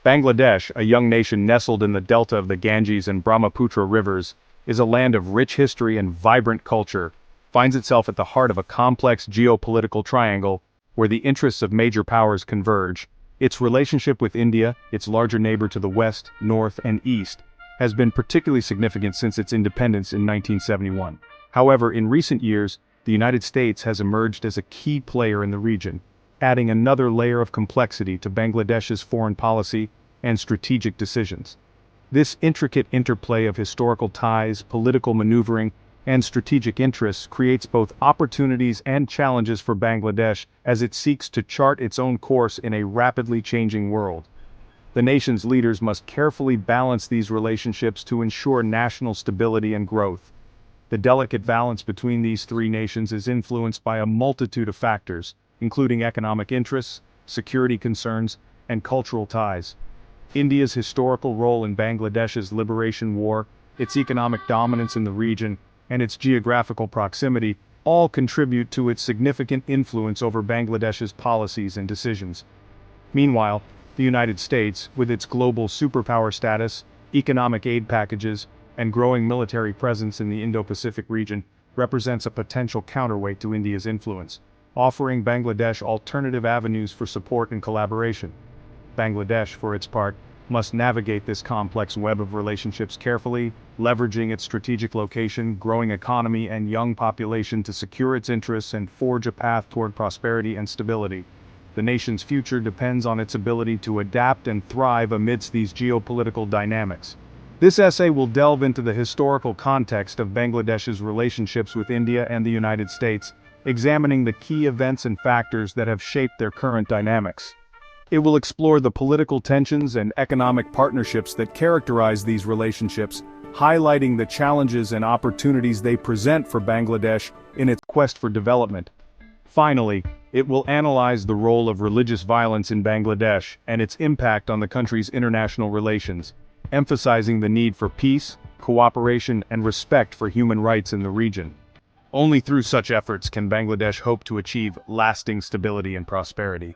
Bangladesh, a young nation nestled in the delta of the Ganges and Brahmaputra rivers, is a land of rich history and vibrant culture, finds itself at the heart of a complex geopolitical triangle, where the interests of major powers converge. Its relationship with India, its larger neighbor to the west, north, and east, has been particularly significant since its independence in 1971. However, in recent years, the United States has emerged as a key player in the region, adding another layer of complexity to Bangladesh's foreign policy and strategic decisions. This intricate interplay of historical ties, political maneuvering, and strategic interests creates both opportunities and challenges for Bangladesh as it seeks to chart its own course in a rapidly changing world. The nation's leaders must carefully balance these relationships to ensure national stability and growth. The delicate balance between these three nations is influenced by a multitude of factors, including economic interests, security concerns, and cultural ties. India's historical role in Bangladesh's liberation war, its economic dominance in the region, and its geographical proximity all contribute to its significant influence over Bangladesh's policies and decisions. Meanwhile, the United States, with its global superpower status, economic aid packages, and growing military presence in the Indo-Pacific region, represents a potential counterweight to India's influence, offering Bangladesh alternative avenues for support and collaboration. Bangladesh, for its part, must navigate this complex web of relationships carefully, leveraging its strategic location, growing economy, and young population to secure its interests and forge a path toward prosperity and stability. The nation's future depends on its ability to adapt and thrive amidst these geopolitical dynamics. This essay will delve into the historical context of Bangladesh's relationships with India and the United States, examining the key events and factors that have shaped their current dynamics. It will explore the political tensions and economic partnerships that characterize these relationships, highlighting the challenges and opportunities they present for Bangladesh in its quest for development. Finally, it will analyze the role of religious violence in Bangladesh and its impact on the country's international relations, emphasizing the need for peace, cooperation, and respect for human rights in the region. Only through such efforts can Bangladesh hope to achieve lasting stability and prosperity.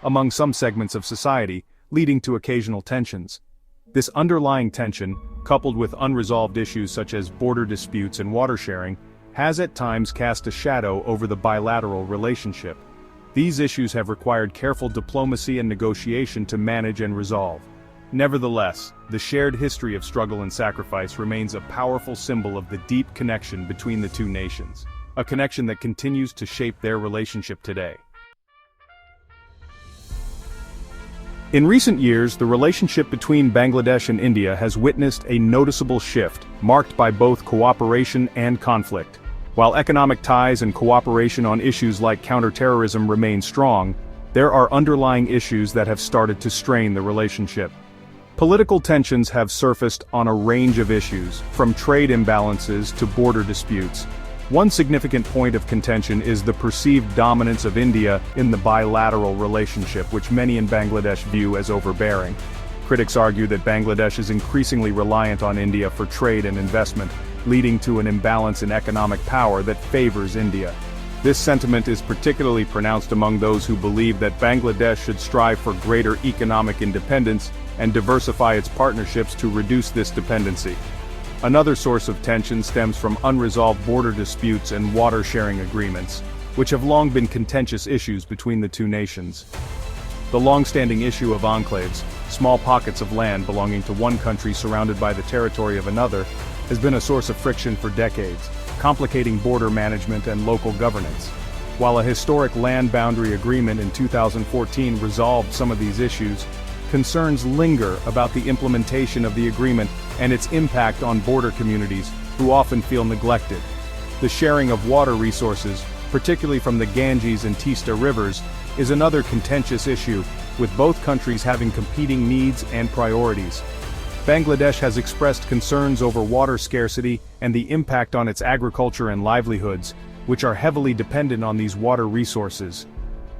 Among some segments of society, leading to occasional tensions. This underlying tension, coupled with unresolved issues such as border disputes and water sharing, has at times cast a shadow over the bilateral relationship. These issues have required careful diplomacy and negotiation to manage and resolve. Nevertheless, the shared history of struggle and sacrifice remains a powerful symbol of the deep connection between the two nations. a connection that continues to shape their relationship today. In recent years, the relationship between Bangladesh and India has witnessed a noticeable shift, marked by both cooperation and conflict. While economic ties and cooperation on issues like counterterrorism remain strong, there are underlying issues that have started to strain the relationship. Political tensions have surfaced on a range of issues, from trade imbalances to border disputes. One significant point of contention is the perceived dominance of India in the bilateral relationship, which many in Bangladesh view as overbearing. Critics argue that Bangladesh is increasingly reliant on India for trade and investment, leading to an imbalance in economic power that favors India. This sentiment is particularly pronounced among those who believe that Bangladesh should strive for greater economic independence and diversify its partnerships to reduce this dependency. Another source of tension stems from unresolved border disputes and water-sharing agreements, which have long been contentious issues between the two nations. The long-standing issue of enclaves, small pockets of land belonging to one country surrounded by the territory of another, has been a source of friction for decades, complicating border management and local governance. While a historic land boundary agreement in 2014 resolved some of these issues, concerns linger about the implementation of the agreement and its impact on border communities, who often feel neglected. The sharing of water resources, particularly from the Ganges and Teesta rivers, is another contentious issue, with both countries having competing needs and priorities. Bangladesh has expressed concerns over water scarcity and the impact on its agriculture and livelihoods, which are heavily dependent on these water resources.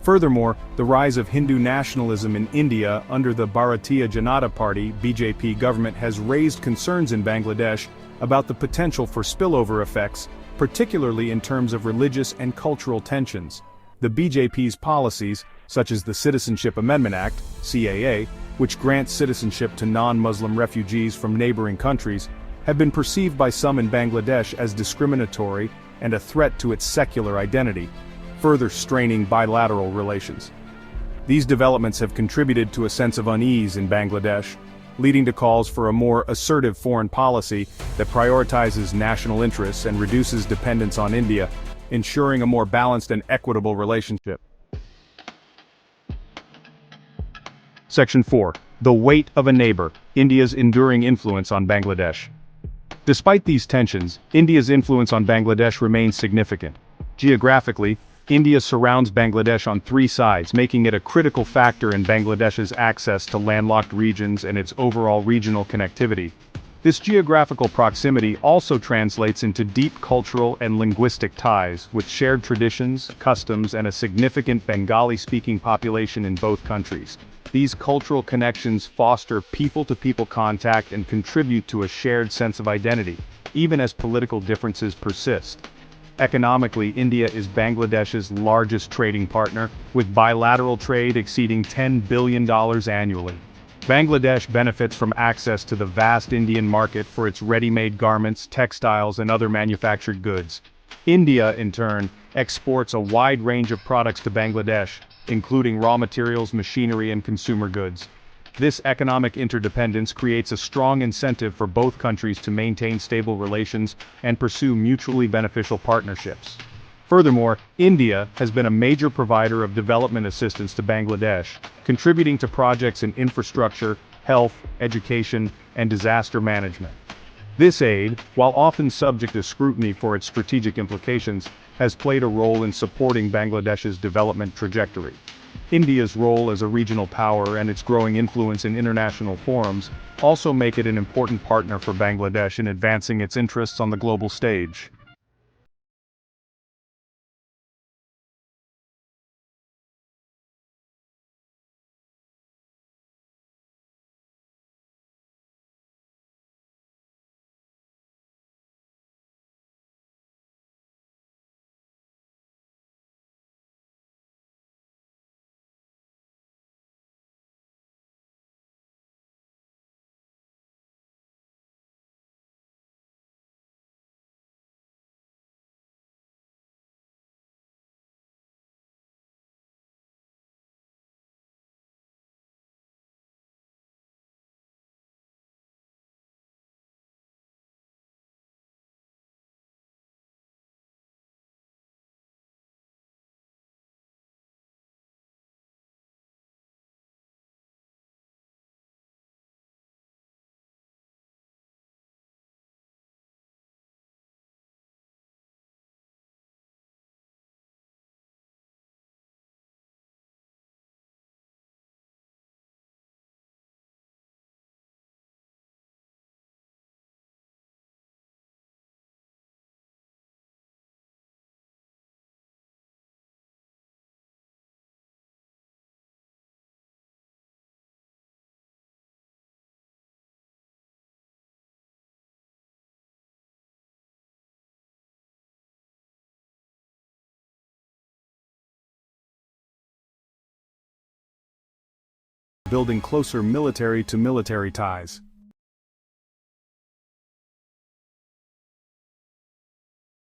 Furthermore, the rise of Hindu nationalism in India under the Bharatiya Janata Party (BJP) government has raised concerns in Bangladesh about the potential for spillover effects, particularly in terms of religious and cultural tensions. The BJP's policies, such as the Citizenship Amendment Act (CAA), which grants citizenship to non-Muslim refugees from neighboring countries, have been perceived by some in Bangladesh as discriminatory and a threat to its secular identity, further straining bilateral relations. These developments have contributed to a sense of unease in Bangladesh, leading to calls for a more assertive foreign policy that prioritizes national interests and reduces dependence on India, ensuring a more balanced and equitable relationship. Section 4. The weight of a neighbor, India's enduring influence on Bangladesh. Despite these tensions, India's influence on Bangladesh remains significant. Geographically, India surrounds Bangladesh on three sides, making it a critical factor in Bangladesh's access to landlocked regions and its overall regional connectivity. This geographical proximity also translates into deep cultural and linguistic ties, with shared traditions, customs, and a significant Bengali-speaking population in both countries. These cultural connections foster people-to-people contact and contribute to a shared sense of identity, even as political differences persist. Economically, India is Bangladesh's largest trading partner, with bilateral trade exceeding $10 billion annually. Bangladesh benefits from access to the vast Indian market for its ready-made garments, textiles, and other manufactured goods. India, in turn, exports a wide range of products to Bangladesh, including raw materials, machinery, and consumer goods. This economic interdependence creates a strong incentive for both countries to maintain stable relations and pursue mutually beneficial partnerships. Furthermore, India has been a major provider of development assistance to Bangladesh, contributing to projects in infrastructure, health, education, and disaster management. This aid, while often subject to scrutiny for its strategic implications, has played a role in supporting Bangladesh's development trajectory. India's role as a regional power and its growing influence in international forums also make it an important partner for Bangladesh in advancing its interests on the global stage. building closer military-to-military ties.